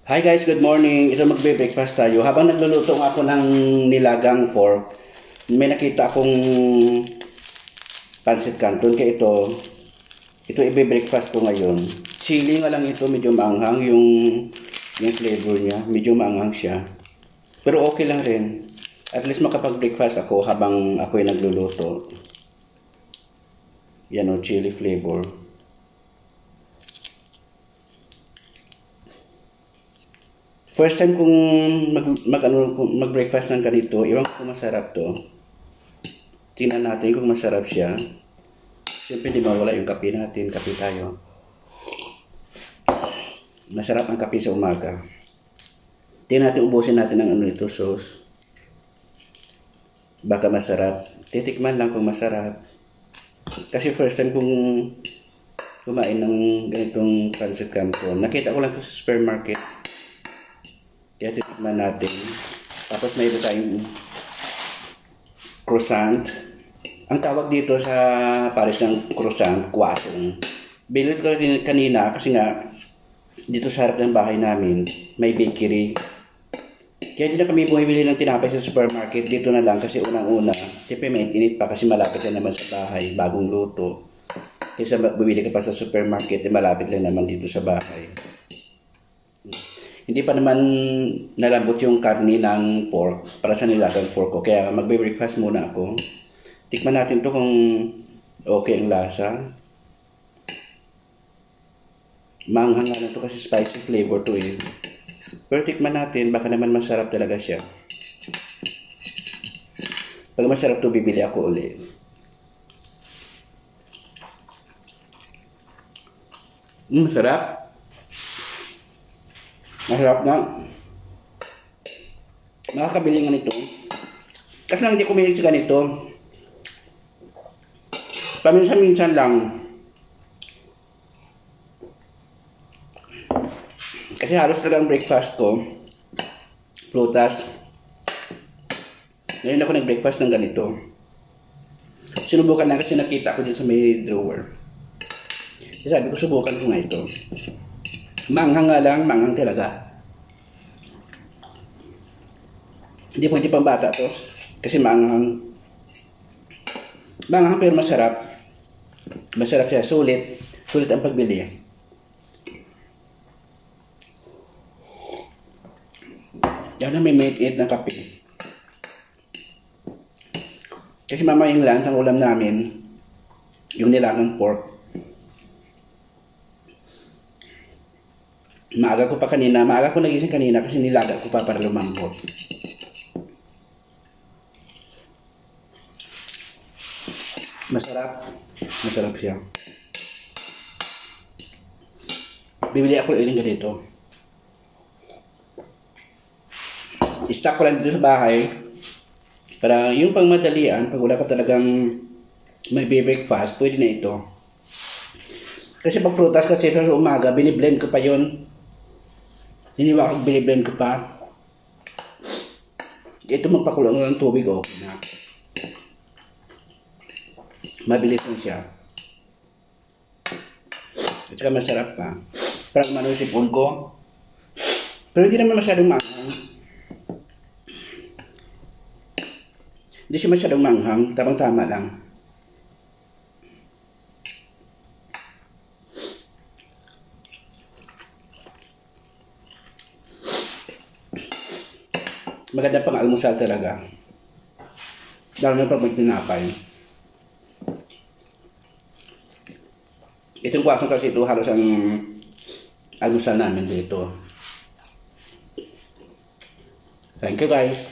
Hi guys, good morning. Ito magbe-breakfast tayo. Habang nagluluto ako ng nilagang pork, may nakita akong pancit canton. Kaya ito ibe-breakfast ko ngayon. Chili nga lang ito, medyo maanghang yung flavor niya. Medyo maanghang siya. Pero okay lang rin. At least makapag-breakfast ako habang ako'y nagluluto. Yan o, chili flavor. First time kong mag-breakfast ng ganito, iwan ko kung masarap to. Tingnan natin kung masarap siya. Siyempre di mawala yung kape natin, kape tayo. Masarap ang kape sa umaga. Tingnan natin, ubusin natin ang ito, sauce. Baka masarap. Titikman lang kung masarap. Kasi first time kong kumain ng ganitong pancit canton. Nakita ko lang ito sa supermarket. Kaya titikman natin. Tapos mayroon tayong croissant. Ang tawag dito sa Paris ng croissant, croissant. Binili ko kanina kasi nga dito sa harap ng bahay namin may bakery. Kaya hindi na kami bumibili ng tinapay sa supermarket. Dito na lang kasi unang-una. Siyempre may init pa kasi malapit lang naman sa bahay. Bagong luto. Kaysa bumili ka pa sa supermarket, malapit lang naman dito sa bahay. Hindi pa naman nalambot yung karni ng pork para sa nilagang pork ko. Kaya magbe-breakfast muna ako. Tikman natin to kung okay ang lasa. Maanghang nga lang to kasi spicy flavor to eh. Pero tikman natin, baka naman masarap talaga siya. Pag masarap to, bibili ako ulit. Masarap. Masarap na. Nakakabili nga nito. Kasi lang hindi ko mahilig sa ganito. Paminsan-minsan lang. Kasi halos talagang breakfast ko. Prutas. Ngayon ako nag-breakfast ng ganito. Sinubukan lang kasi nakita ko din sa may drawer. Kasi sabi ko subukan ko nga ito. Manghang nga lang, manghang talaga. Hindi pwede pang bata to. Kasi manghang. Manghang pero masarap. Masarap siya. Sulit. Sulit ang pagbili. Yan na may made-it na kape. Kasi mamayang lunch ang ulam namin, yung nilagang pork. Maaga ko nagising kanina kasi nilaga ko pa para lumambot. Masarap. Masarap siya. Bibili ako ulit ng ganito. I-stock ko lang dito sa bahay para yung pang madalian, pag wala ka talagang may breakfast, pwede na ito. Kasi pag prutas kasi sa umaga, biniblend ko pa yun. Hiniwa ko, biniblend ko pa. Ito magpakulang ng tubig, okay na. Mabilis lang siya. At saka masarap pa. Parang umano yung sipon ko. Pero hindi naman masyadong manghang. Hindi siya masyadong manghang. Tamang-tama lang. Maganda pang almusal talaga. Lalo na pag may tinapay. Itong kwasong kasi ito halos ang almusal namin dito. Thank you guys.